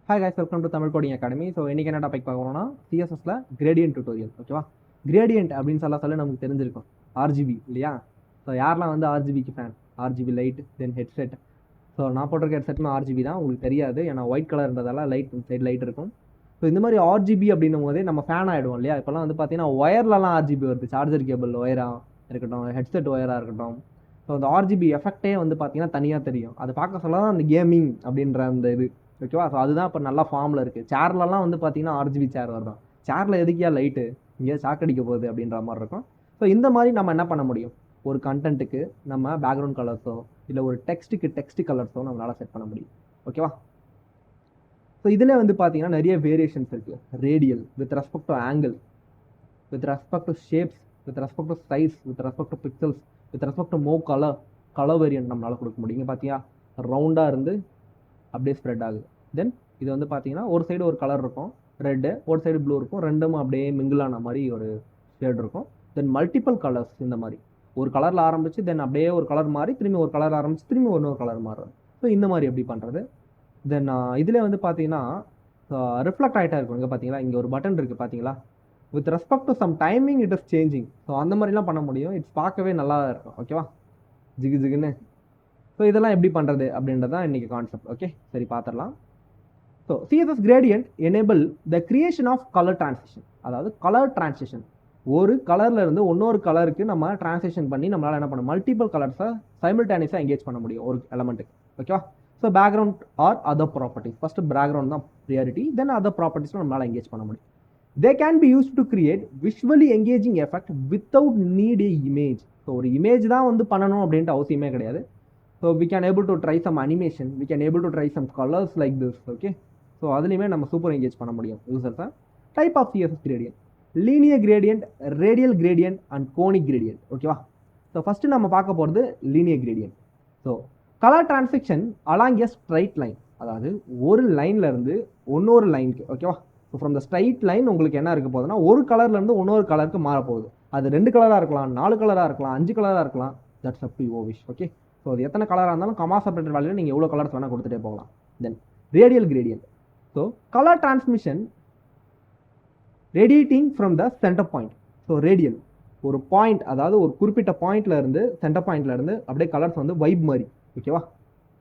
Hi guys, welcome to Tamil coding academy. So இன்றைக்கி என்ன topic பார்க்குறோம்னா சிஎஸ்எஸ்ல gradient tutorial. ஓகேவா? Gradient அப்படின்னு சொல்ல நமக்கு தெரிஞ்சிருக்கும் ஆர்ஜிபி இல்லையா? ஸோ யாரெல்லாம் வந்து ஆர்ஜிபிக்கு ஃபேன்? ஆர்ஜிபி லைட், தென் ஹெட்செட். ஸோ நான் போட்டிருக்க ஹெட்செட்னு ஆர்ஜிபி தான், உங்களுக்கு தெரியாது ஏன்னா ஒயிட் கலர்ன்றதால லைட் சைடு லைட் இருக்கும். ஸோ இந்த மாதிரி ஆர்ஜிபி அப்படின்னும் போதே நம்ம ஃபேன் ஆகிடுவோம் இல்லையா? இப்போலாம் வந்து பார்த்தீங்கன்னா ஒயர்லலாம் ஆர்ஜிபி வருது, சார்ஜர் கேபிள் ஒயராக இருக்கட்டும், ஹெட்செட் ஒயராக இருக்கட்டும். ஸோ அந்த ஆர்ஜிபி எஃபெக்டே வந்து பார்த்தீங்கன்னா தனியாக தெரியும். அது பார்க்க சொல்ல தான் அந்த கேமிங் அப்படின்ற அந்த இது. ஓகேவா? ஸோ அதுதான் இப்போ நல்லா ஃபார்மில் இருக்குது. சேர்லலாம் வந்து பார்த்தீங்கன்னா ஆர்ஜிபி சேர் வருதான். சேரில் எதுக்கியா லைட்டு, இங்கே சாக்கடிக்க போகுது அப்படின்ற மாதிரி இருக்கும். ஸோ இந்த மாதிரி நம்ம என்ன பண்ண முடியும்? ஒரு கண்டென்ட்டுக்கு நம்ம பேக்ரவுண்ட் கலர்ஸோ இல்லை ஒரு டெக்ஸ்ட்டுக்கு டெக்ஸ்ட் கலர்ஸோ நம்மளால் செட் பண்ண முடியும். ஓகேவா? ஸோ இதில் வந்து பார்த்தீங்கன்னா நிறைய வேரியேஷன்ஸ் இருக்குது. Radial with respect to angle, with respect to shapes, with respect to size, with respect to pixels, with respect to colour variant நம்மளால் கொடுக்க முடியும். இங்கே பார்த்தியா ரவுண்டாக இருந்து அப்படியே ஸ்ப்ரெட் ஆகுது. தென் இது வந்து பார்த்தீங்கன்னா ஒரு சைடு ஒரு கலர் இருக்கும் ரெட்டு, ஒரு சைடு ப்ளூ இருக்கும், ரெண்டும் அப்படியே மிங்கிளான மாதிரி ஒரு ஷேட் இருக்கும். தென் மல்டிபிள் கலர்ஸ், இந்த மாதிரி ஒரு கலரில் ஆரம்பிச்சு தென் அப்படியே ஒரு கலர் மாறி திரும்பி ஒரு கலர் ஆரம்பிச்சு திரும்பி இன்னொரு கலர் மாறுறது. ஸோ இந்த மாதிரி எப்படி பண்ணுறது? தென் இதில் வந்து பார்த்தீங்கன்னா ரிஃப்ளெக்ட் ஆகிட்டா இருக்கும். இங்கே பார்த்தீங்களா, இங்கே ஒரு பட்டன் இருக்குது பார்த்தீங்களா, with respect to some timing it is changing. So அந்த மாதிரிலாம் பண்ண முடியும். இட்ஸ் பார்க்கவே நல்லா இருக்கும். ஓகேவா? ஜிகு ஜிகுன்னு. ஸோ இதெல்லாம் எப்படி பண்ணுறது அப்படின்றது தான் இன்றைக்கி கான்செப்ட். ஓகே, சரி பார்த்துடலாம். So CSS gradient enable the creation of color transition. அதாவது கலர் டிரான்சிஷன், ஒரு கலரில் இருந்து இன்னொரு கலருக்கு நம்ம டிரான்சிஷன் பண்ணி நம்மளால் என்ன பண்ண மல்டிபிள் கலர்ஸை சைமில்டேனியஸாக எங்கேஜ் பண்ண முடியும் ஒரு எலமெண்ட்டுக்கு. ஓகேவா? So background or other properties, first background தான் ப்ரியாரிட்டி, தென் அதர் ப்ராப்பர்ட்டிஸில் நம்மளால் எங்கேஜ் பண்ண முடியும். They can be use to create visually engaging effect without need a image. So ஒரு இமேஜ் தான் வந்து பண்ணணும் அப்படின்ட்டு அவசியமே கிடையாது. So we can able to try some animation, we can able to try some colors like this. Okay, so அதுலேயுமே நம்ம super engage பண்ண முடியும் யூசர்ஸை. Type of CSS gradient, linear gradient, radial gradient and conic gradient. ஓகேவா? So first நம்ம பார்க்க போகிறது linear gradient. So colour transition along a straight line, அதாவது ஒரு லைனில் இருந்து இன்னொரு லைனுக்கு. ஓகேவா? So from the straight line உங்களுக்கு என்ன இருக்க போகுதுன்னா ஒரு கலர்லேருந்து இன்னொரு கலருக்கு மாறப்போகுது. அது 2 கலராக இருக்கலாம், 4 கலராக இருக்கலாம், 5 கலராக இருக்கலாம். That's up to your wish. Okay, so அது எத்தனை கலராக இருந்தாலும் கமா செப்பரேட்டட் வேல்யூவில் நீங்கள் எவ்வளோ கலர்ஸ் வேணால் கொடுத்துட்டே போகலாம். Then radial gradient. So colour transmission radiating from the centre point. So radial ஒரு பாயிண்ட், அதாவது ஒரு குறிப்பிட்ட பாயிண்ட்ல இருந்து சென்டர் பாயிண்ட்ல இருந்து அப்படியே கலர்ஸ் வந்து வைப் மாதிரி. ஓகேவா?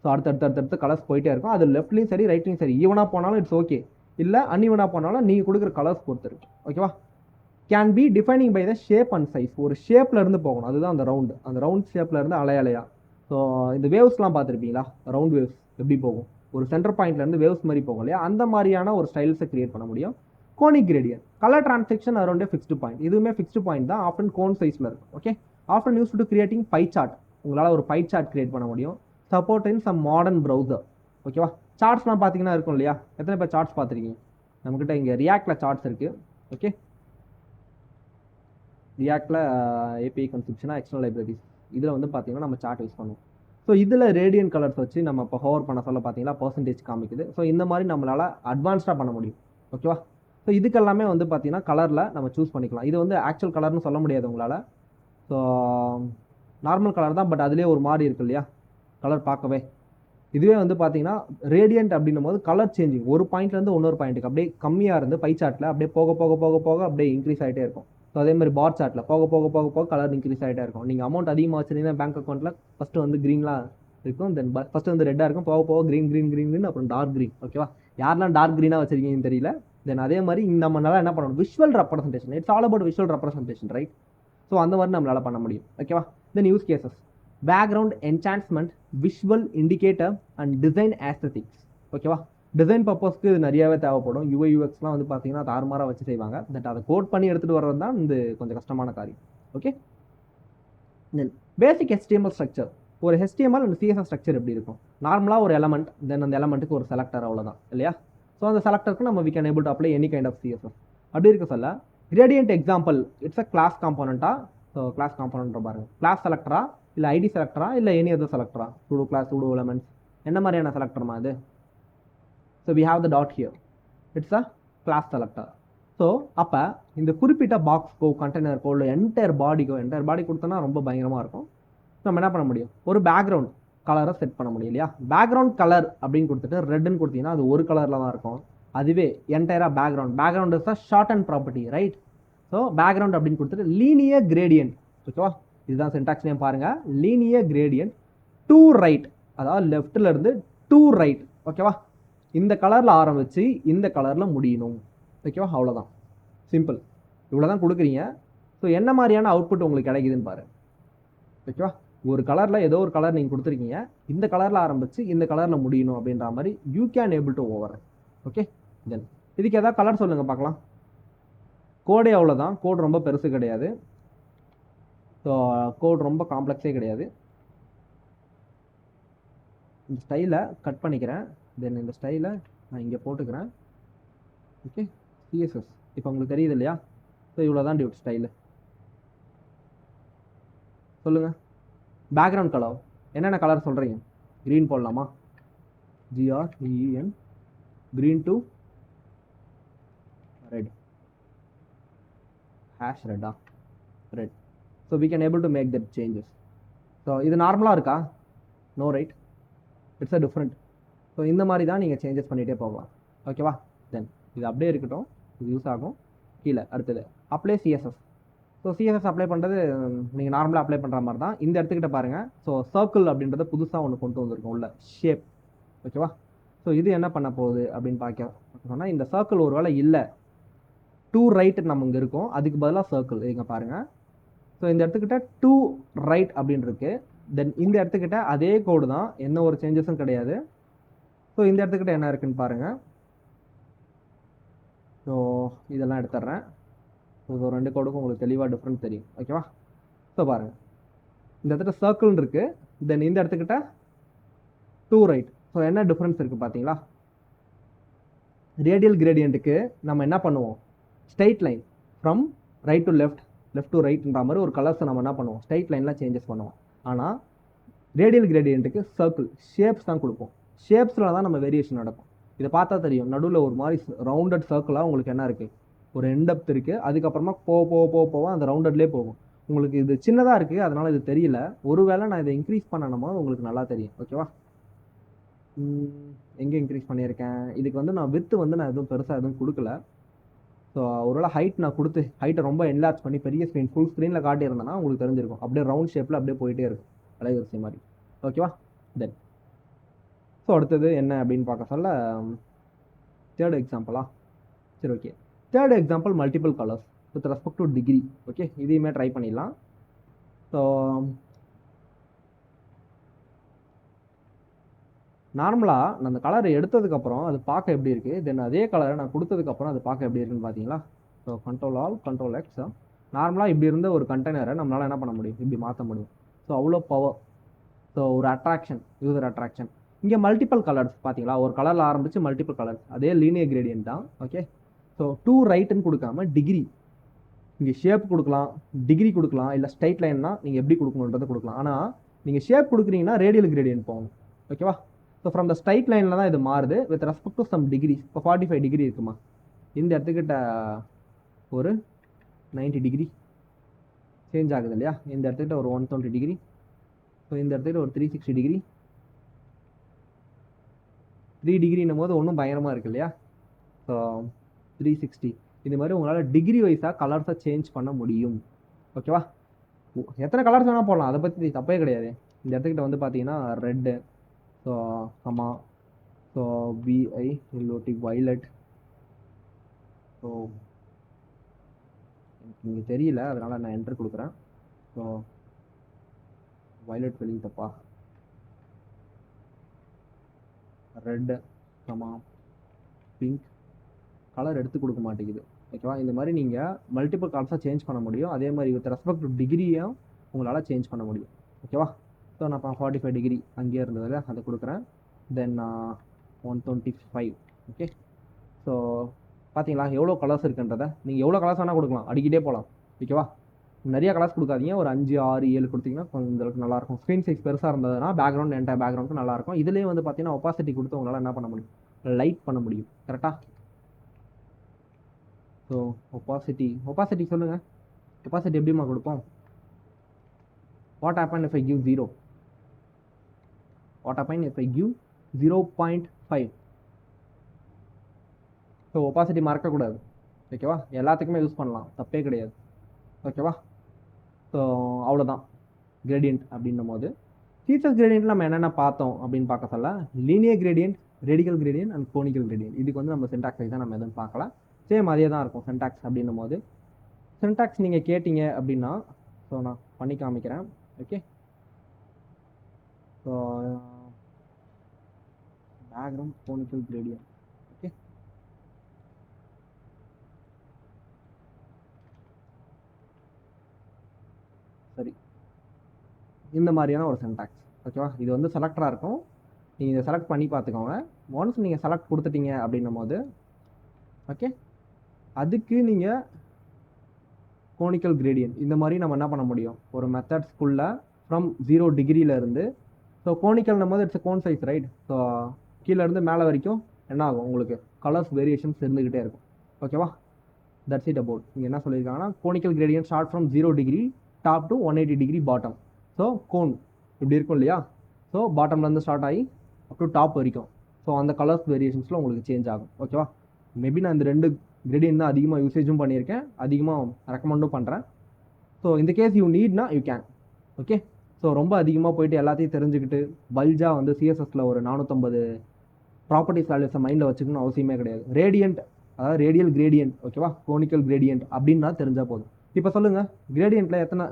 ஸோ அடுத்தடுத்து கலர்ஸ் போயிட்டே இருக்கும். அது லெஃப்ட்லையும் சரி ரைட்லையும் சரி, ஈவனாக போனாலும் இட்ஸ் ஓகே, இல்லை அன்இவனாக போனாலும் நீங்கள் கொடுக்குற கலர்ஸ் பொறுத்து இருக்கு. ஓகேவா? Can be defining by the shape and size. ஒரு ஷேப்ல இருந்து போகணும், அதுதான் அந்த ரவுண்டு. அந்த ரவுண்ட் ஷேப்ல இருந்து அலையா. ஸோ இந்த வேவ்ஸ்லாம் பார்த்துருப்பீங்களா, ரவுண்ட் வேவ்ஸ் எப்படி போகும், ஒரு சென்டர் பாயிண்ட்லேருந்து வேவ்ஸ் மாதிரி போகும் இல்லையா? அந்த மாதிரியான ஒரு ஸ்டைல்ஸை கிரியேட் பண்ண முடியும். Conic gradient, colour transaction around fixed point. இதுவுமே ஃபிக்ஸ்டு பாயிண்ட் தான், ஆஃப்டன் கோன் சைஸில் இருக்கும். Okay, often use to creating pie chart. உங்களால் ஒரு பை சார்ட் கிரியேட் பண்ண முடியும். Support in some modern browser. ஓகேவா? சார்ட்ஸ்லாம் பார்த்தீங்கன்னா இருக்கும் இல்லையா? எத்தனை பேர் சார்ட்ஸ் பார்த்துருக்கீங்க? நம்மக்கிட்ட இங்கே ரியாக்டில் சார்ட்ஸ் இருக்குது. ஓகே, ரியாக்டில் API கன்செப்ஷனாக எக்ஸ்டர்னல் லைப்ரரிஸ், இதில் வந்து பார்த்தீங்கன்னா நம்ம சார்ட் யூஸ் பண்ணுவோம். ஸோ இதில் ரேடியன் கலர்ஸ் வச்சு நம்ம இப்போ ஹோவர் பண்ண சொல்ல பார்த்தீங்கன்னா பர்சன்டேஜ் காமிக்குது. ஸோ இந்த மாதிரி நம்மளால் அட்வான்ஸ்டாக பண்ண முடியும். ஓகேவா? ஸோ இதுக்கெல்லாமே வந்து பார்த்தீங்கன்னா கலரில் நம்ம சூஸ் பண்ணிக்கலாம். இது வந்து ஆக்சுவல் கலர்னு சொல்ல முடியாது உங்களால். ஸோ நார்மல் கலர் தான், பட் அதுலேயே ஒரு மாதிரி இருக்கு இல்லையா கலர் பார்க்கவே. இதுவே வந்து பார்த்தீங்கன்னா ரேடியன்ட் அப்படின்னும் போது கலர் சேஞ்சிங் ஒரு பாயிண்ட்லேருந்து இன்னொரு பாயிண்ட்டுக்கு அப்படியே கம்மியாக இருந்து பை சார்ட்டில் அப்படியே போக போக போக போக அப்படியே இன்க்ரீஸ் ஆகிட்டே இருக்கும். ஸோ அதே மாதிரி பார் சார்ட்டில் போக போக போக போக கலர் இன்க்ரீஸ் ஆகிட்டே இருக்கும். நீங்கள் அமௌண்ட் அதிகமாக வச்சுருந்தீங்கன்னா பேங்க் அக்கௌண்ட்டில் ஃபஸ்ட்டு வந்து க்ரீன்லாம் இருக்கும், தென் ஃபஸ்ட்டு வந்து ரெட்டாக இருக்கும், போக போக க்ரீன் அப்புறம் டார்க் க்ரீன். ஓகேவா? யாரெல்லாம் டார்க் க்ரீனாக வச்சிருக்கீங்கன்னு தெரியல. தென் அதே மாதிரி நம்மளால் என்ன பண்ணணும், visual representation. It's all about visual representation, right? So அந்த மாதிரி நம்மளால் பண்ண முடியும். ஓகேவா? Then use cases, background enhancement, visual indicator and design aesthetics. ஓகேவா? டிசைன் பர்பஸ்க்கு இது நிறையாவே தேவைப்படும். UX-லாம் வந்து பார்த்தீங்கன்னா தாறுமாறாக வச்சு செய்வாங்க. பட் அதை கோட் பண்ணி எடுத்துகிட்டு வர்றது தான் இந்த கொஞ்சம் கஷ்டமான காரியம். ஓகே, தென் பேசிக் HTML ஸ்ட்ரக்சர். ஒரு HTML அண்ட் CSS ஸ்ட்ரக்சர் எப்படி இருக்கும்? நார்மலாக ஒரு எலமெண்ட், தென் அந்த எலமெண்ட்டுக்கு ஒரு செலக்டர், அவ்வளோதான் இல்லையா? ஸோ அந்த செலக்டருக்கு நம்ம we can able to apply any kind of CSS. அப்படி இருக்க சொல்ல கிரேடியன்ட் எக்ஸாம்பிள், இட்ஸ் அ கிளாஸ் காம்போனண்டா. ஸோ கிளாஸ் காம்போனண்ட் பாருங்க, கிளாஸ் செலக்டரா இல்லை ஐடி செலக்டரா இல்லை எனி அதர் செலக்டரா, சூடோ கிளாஸ், சூடோ எலமெண்ட்ஸ், என்ன மாதிரியான செலக்டர்மா அது? So we have the dot here, it's a class selector. So அப்போ இந்த குறிப்பிட்ட பாக்ஸ்க்கோ கண்டெய்னருக்கோ இல்லை என்டையர் பாடி கொடுத்தோன்னா ரொம்ப பயங்கரமாக இருக்கும். நம்ம என்ன பண்ண முடியும், ஒரு பேக்ரவுண்ட் கலரை செட் பண்ண முடியும் இல்லையா. பேக்ரவுண்ட் கலர் அப்படின்னு கொடுத்துட்டு ரெட்னு கொடுத்தீங்கன்னா அது ஒரு கலரில் தான் இருக்கும். அதுவே என்டையராக background is the shorthand property right. So background அப்படின்னு கொடுத்துட்டு லீனியர் கிரேடியன்ட். ஓகேவா, இதுதான் சின்டாக்ஸ் நேம் பாருங்க. லீனியர் கிரேடியன்ட் டு ரைட், அதாவது லெஃப்ட்ல இருந்து டு ரைட். ஓகேவா, இந்த கலர்ல ஆரம்பிச்சு இந்த கலர்ல முடியணும். ஓகேவா, அவ்வளோதான், சிம்பிள். இவ்வளோதான் கொடுக்குறீங்க. ஸோ என்ன மாதிரியான அவுட்புட் உங்களுக்கு கிடைக்குதுன்னு பாரு. ஓகேவா, ஒரு கலரில் ஏதோ ஒரு கலர் நீங்கள் கொடுத்துருக்கீங்க, இந்த கலரில் ஆரம்பிச்சு இந்த கலரில் முடியணும் அப்படின்ற மாதிரி you can able to over. Okay, then இதுக்கு ஏதாவது கலர் சொல்லுங்கள் பார்க்கலாம். கோடே அவ்வளோதான், கோட் ரொம்ப பெருசு கிடையாது. ஸோ கோட் ரொம்ப காம்ப்ளெக்ஸே கிடையாது. இந்த ஸ்டைலை கட் பண்ணிக்கிறேன். தென் இந்த ஸ்டைலை நான் இங்கே போட்டுக்கிறேன். ஓகே, சிஎஸ்எஸ் இப்போ உங்களுக்கு தெரியுது இல்லையா. ஸோ இவ்வளோ தான் டியூட் ஸ்டைலு. சொல்லுங்கள், பேக்ரவுண்ட் கலர் என்னென்ன கலர் சொல்கிறீங்க? க்ரீன் போடலாமா? GREEN, green to red, hash ரெட்டா, red. So we can able to make that changes. So இது நார்மலாக இருக்கா? No right, it's a different. So இந்த மாதிரி தான் நீங்கள் சேஞ்சஸ் பண்ணிகிட்டே போகலாம். ஓகேவா, தென் இது அப்படியே இருக்கட்டும், இது யூஸ் ஆகும். கீழே அடுத்தது apply CSS. So CSS apply பண்ணுறது நீங்கள் நார்மலாக அப்ளை பண்ணுற மாதிரி தான். இந்த இடத்துக்கிட்ட பாருங்கள். ஸோ சர்க்கிள் அப்படின்றத புதுசாக ஒன்று கொண்டு வந்திருக்கும் உள்ள ஷேப். ஓகேவா, ஸோ இது என்ன பண்ண போகுது அப்படின்னு சொன்னால், இந்த சர்க்கிள் ஒரு வேளை இல்லை, டூ ரைட் நம்ம இங்கே இருக்கும், அதுக்கு பதிலாக சர்க்கிள் இங்கே பாருங்கள். ஸோ இந்த இடத்துக்கிட்ட டூ ரைட் அப்படின்னு இருக்கு. தென் இந்த இடத்துக்கிட்ட அதே கோடு தான், எந்த ஒரு சேஞ்சஸும் கிடையாது. ஸோ இந்த இடத்துக்கிட்ட என்ன இருக்குன்னு பாருங்கள். ஸோ இதெல்லாம் எடுத்துட்றேன். ஸோ ரெண்டு கோடுக்கும் உங்களுக்கு தெளிவாக டிஃப்ரெண்ட் தெரியும். ஓகேவா, ஸோ பாருங்கள், இந்த இடத்துல சர்க்கிள் இருக்குது, தென் இந்த இடத்துக்கிட்ட டூ ரைட். ஸோ என்ன டிஃப்ரென்ஸ் இருக்குது பார்த்தீங்களா. ரேடியல் கிரேடியண்ட்டுக்கு நம்ம என்ன பண்ணுவோம், straight line from right to left, left to ரைட்ன்ற மாதிரி ஒரு கலர்ஸை நம்ம என்ன பண்ணுவோம், ஸ்ட்ரைட் லைனில் சேஞ்சஸ் பண்ணுவோம். ஆனால் ரேடியல் கிரேடியண்ட்டுக்கு சர்க்கிள் ஷேப்ஸ் தான் கொடுப்போம். ஷேப்ஸில் தான் நம்ம வேரியேஷன் நடக்கும். இதை பார்த்தா தெரியும், நடுவில் ஒரு மாதிரி ரவுண்டட் சர்க்கிளாக உங்களுக்கு என்ன இருக்குது, ஒரு எண்டப்த் இருக்குது. அதுக்கப்புறமா போக அந்த ரவுண்டட்லேயே போகும். உங்களுக்கு இது சின்னதாக இருக்குது, அதனால் இது தெரியல. ஒருவேளை நான் இதை இன்க்ரீஸ் பண்ணணுமோ உங்களுக்கு நல்லா தெரியும். ஓகேவா, எங்கே இன்க்ரீஸ் பண்ணியிருக்கேன், இதுக்கு வந்து நான் வித்து வந்து நான் எதுவும் பெருசாக எதுவும் கொடுக்கல. ஸோ ஒருவேளை ஹைட் நான் கொடுத்து ஹைட்டை ரொம்ப என்லார்ஜ் பண்ணி பெரிய ஸ்க்ரீன் ஃபுல் ஸ்க்ரீனில் காட்டியிருந்தேன்னா உங்களுக்கு தெரிஞ்சிருக்கும். அப்படியே ரவுண்ட் ஷேப்பில் அப்படியே போயிட்டே இருக்கும், அலைவரிசை மாதிரி. ஓகேவா, தென் ஸோ அடுத்தது என்ன அப்படின்னு பார்க்க சொல்ல, தேர்ட் எக்ஸாம்பிளா. சரி, okay, third example multiple colours with respect to degree. Okay, இதையுமே ட்ரை பண்ணிடலாம். ஸோ நார்மலாக நான் அந்த கலரை எடுத்ததுக்கப்புறம் அது பார்க்க எப்படி இருக்குது, தென் அதே கலரை நான் கொடுத்ததுக்கப்புறம் அது பார்க்க எப்படி இருக்குன்னு பார்த்தீங்களா. So control X. நார்மலாக இப்படி இருந்த ஒரு கண்டெய்னரை நம்மளால் என்ன பண்ண முடியும், இப்படி மாற்ற முடியும். ஸோ அவ்வளோ பவர். ஸோ ஒரு அட்ராக்ஷன், யூசர் அட்ராக்ஷன். இங்கே மல்டிபிள் கலர்ஸ் பார்த்தீங்களா, ஒரு கலரில் ஆரம்பித்து மல்டிபிள் கலர்ஸ், அதே லீனியர் கிரேடியன்ட் தான். ஓகே, ஸோ டூ ரைட்டுன்னு கொடுக்காம டிகிரி, இங்கே ஷேப் கொடுக்கலாம், டிகிரி கொடுக்கலாம், இல்லை ஸ்ட்ரைட் லைன்னா நீங்கள் எப்படி கொடுக்கணுன்றதை கொடுக்கலாம். ஆனால் நீங்கள் ஷேப் கொடுக்குறீங்கன்னா ரேடியல் கிரேடியன்ட் போகணும். ஓகேவா, ஸோ ஃப்ரம் த ஸ்ட்ரைட் லைனில் தான் இது மாறுது with respect to some degree. இப்போ 45 டிகிரி இருக்குமா, இந்த இடத்துக்கிட்ட ஒரு 90 டிகிரி சேஞ்ச் ஆகுது இல்லையா. இந்த இடத்துக்கிட்ட ஒரு 120 டிகிரி. ஸோ இந்த இடத்துக்கிட்ட ஒரு 360 டிகிரி. 3 டிகிரின்னும் போது ஒன்றும் பயங்கரமாக இருக்கு இல்லையா. ஸோ 360 இது மாதிரி உங்களால் டிகிரி வைஸாக கலர்ஸை சேஞ்ச் பண்ண முடியும். ஓகேவா, எத்தனை கலர்ஸ் வேணால் போடலாம், அதை பற்றி தப்பே கிடையாது. இந்த இடத்துக்கிட்ட வந்து பார்த்தீங்கன்னா red, so comma, so VI இல்லாட்டி வைலட். ஸோ எனக்கு இங்கே தெரியல, அதனால் நான் என்ட்ரு கொடுக்குறேன். ஸோ வைலட் வெளியே தப்பா, ரெட்டு கமா பிங்க். கலர் எடுத்து கொடுக்க மாட்டேங்குது. ஓகேவா, இந்த மாதிரி நீங்கள் மல்டிபிள் கலர்ஸாக சேஞ்ச் பண்ண முடியும். அதே மாதிரி வித் ரெஸ்பெக்ட் டு டிகிரியும் உங்களால் சேஞ்ச் பண்ண முடியும். ஓகேவா, ஸோ நான் இப்போ 45 டிகிரி அங்கேயே இருந்ததில் அதை கொடுக்குறேன். தென் 125. ஓகே, ஸோ பார்த்தீங்களா எவ்வளோ கலர்ஸ் இருக்குன்றதை. நீங்கள் எவ்வளோ கலர்ஸ் வேணால் கொடுக்கலாம், அடிக்கிட்டே போகலாம். ஓகேவா, நிறைய கலர்ஸ் கொடுக்காதீங்க, ஒரு 5, 6, 7 கொடுத்தீங்கன்னா கொஞ்சம் அளவுக்கு நல்லாயிருக்கும். ஸ்க்ரீன் சைஸ் பெருசாக இருந்ததுன்னா பேக்ரவுண்ட் என்டையர் பேக்ரவுண்டுக்கு நல்லாயிருக்கும். இதுலேயே வந்து பார்த்தீங்கன்னா ஒப்பாசிட்டி கொடுத்து உங்களால் என்ன பண்ண முடியும், லைட் பண்ண முடியும். கரெக்டாக. ஸோ ஒப்பாசிட்டி சொல்லுங்கள், ஒப்பாசிட்டி எப்படிமா கொடுப்போம். What happen if I give 0? What happen if I give 0.5. So opacity மறக்கக்கூடாது, ஓகேவா? எல்லாத்துக்குமே யூஸ் பண்ணலாம், தப்பே கிடையாது, ஓகேவா? ஸோ அவ்வளோதான் கிரேடியன்ட் அப்படின்னும் போது. ஃபீச்சர்ஸ் கிரேடியன்ட் நம்ம என்னென்ன பார்த்தோம் அப்படின்னு பார்க்க சொல்ல, linear gradient, radical gradient and conical gradient. இதுக்கு வந்து நம்ம சின்டாக்ஸ் வைஸ் தான் நம்ம எதுவும் பார்க்கலாம். சேம் அதே தான் இருக்கும் சின்டாக்ஸ் அப்படின்னும் போது. சின்டாக்ஸ் நீங்கள் கேட்டிங்க அப்படின்னா ஸோ நான் பண்ணி காமிக்கிறேன், okay? So background conical gradient, okay? சரி, இந்த மாதிரியான ஒரு சின்டாக்ஸ், ஓகேவா? இது வந்து செலக்டராக இருக்கும், நீங்கள் இதை செலக்ட் பண்ணி பார்த்துக்கோங்க. ஒன்ஸ் நீங்கள் செலக்ட் கொடுத்துட்டீங்க அப்படின்னும் போது, ஓகே, அதுக்கு நீங்கள் கோனிக்கல் கிரேடியன்ட் இந்த மாதிரி நம்ம என்ன பண்ண முடியும், ஒரு மெத்தட்ஸ்குள்ளே ஃப்ரம் 0 டிகிரியிலேருந்து. ஸோ கோனிக்கல்னும் போது it's gonna size, right? So கீழேருந்து மேலே வரைக்கும் என்ன ஆகும், உங்களுக்கு கலர்ஸ் வேரியேஷன்ஸ் இருந்துக்கிட்டே இருக்கும், ஓகேவா? That's it about. இங்கே என்ன சொல்லியிருக்காங்கன்னா, conical gradient start from 0 degree top to 180 degree bottom. So cone இப்படி இருக்கும் இல்லையா? ஸோ பாட்டம்லேருந்து ஸ்டார்ட் ஆகி அப் டு டாப் வரைக்கும். ஸோ அந்த கலர்ஸ் வேரியேஷன்ஸில் உங்களுக்கு சேஞ்ச் ஆகும், ஓகேவா? மேபி நான் இந்த 2 கிரேடியன்ட் தான் அதிகமாக யூசேஜும் பண்ணியிருக்கேன், அதிகமாக ரெக்கமெண்டும் பண்ணுறேன். ஸோ இந்த கேஸ் யூ நீட்னா யூ கேன், ஓகே? ஸோ ரொம்ப அதிகமாக போயிட்டு எல்லாத்தையும் தெரிஞ்சுக்கிட்டு பல்ஜாக வந்து சிஎஸ்எஸில் ஒரு 450 ப்ராப்பர்ட்டிஸ் வேல்யூஸை மைண்டில் வச்சுக்கணும்னு அவசியமே கிடையாது. ரேடியன்ட், அதாவது ரேடியல் கிரேடியன்ட், ஓகேவா? கோனிக்கல் கிரேடியன்ட் அப்படின்னா தெரிஞ்சால் போதும். இப்போ சொல்லுங்கள், கிரேடியண்ட்டில் எத்தனை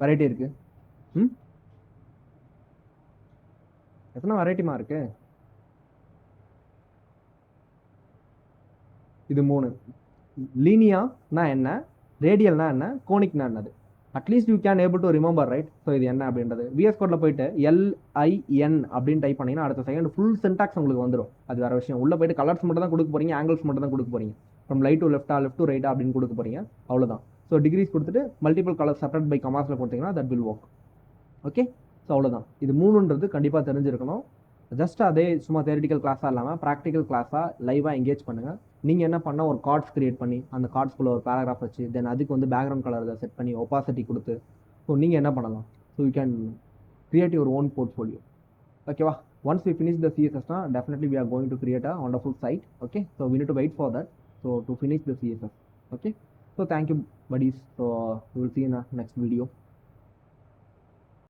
வெரைட்டி இருக்குது? எத்தனை வெரைட்டிமா இருக்குது? இது 3. லீனியானா என்ன, ரேடியல்னா என்ன, கோனிக்னா என்னது? At least you can able to remember, right? So இது என்ன அப்படின்றது விஎஸ் கோடில் போயிட்டு LIN அப்படின்னு டைப் பண்ணிங்கன்னா அடுத்த செகண்ட் ஃபுல் சின்டாக்ஸ் உங்களுக்கு வந்துடும். அது வேறு விஷயம். உள்ளே போயிட்டு கலர்ஸ் மட்டும் தான் கொடுக்க போகிறீங்க, ஆங்கிள்ஸ் மட்டும் தான் கொடுக்க போகிறீங்க. ஃப்ரம் லைட் டு லெஃப்டா, லெஃப்ட் டு ரைட்டா அப்படின்னு கொடுக்க போகிறீங்க, அவ்வளோதான். ஸோ டிகிரிஸ் கொடுத்துட்டு மல்டிபிள் கலர் செப்பரேட் பை கமாஸில் கொடுத்தீங்கன்னா that will work, okay? So அவ்வளோதான். இது 3ன்றது கண்டிப்பாக தெரிஞ்சிருக்கணும். ஜஸ்ட் அதே சும்மா தியரிட்டிக்கல் கிளாஸாக இல்லாமல் ப்ராக்டிக்கல் கிளாஸாக லைவாக எங்கேஜ் பண்ணுங்கள். நீங்கள் என்ன பண்ணால் ஒரு கார்ட்ஸ் கிரியேட் பண்ணி அந்த கார்ட்ஸ்குள்ளே ஒரு பேராகிராஃப் வச்சு தென் அதுக்கு வந்து பேக்ரவுண்ட் கலர் செட் பண்ணி ஒப்பாசிட்டி கொடுத்து ஸோ நீங்கள் என்ன பண்ணலாம், so you can create your own portfolio, ஓகேவா? ஒன்ஸ் வி ஃபினிஷ் த சிஎஸ்எஸ்னா definitely we are going to create a wonderful site, okay? So we need to wait for that, so to finish the CSS, okay? So thank you buddies. So we will see in the next video.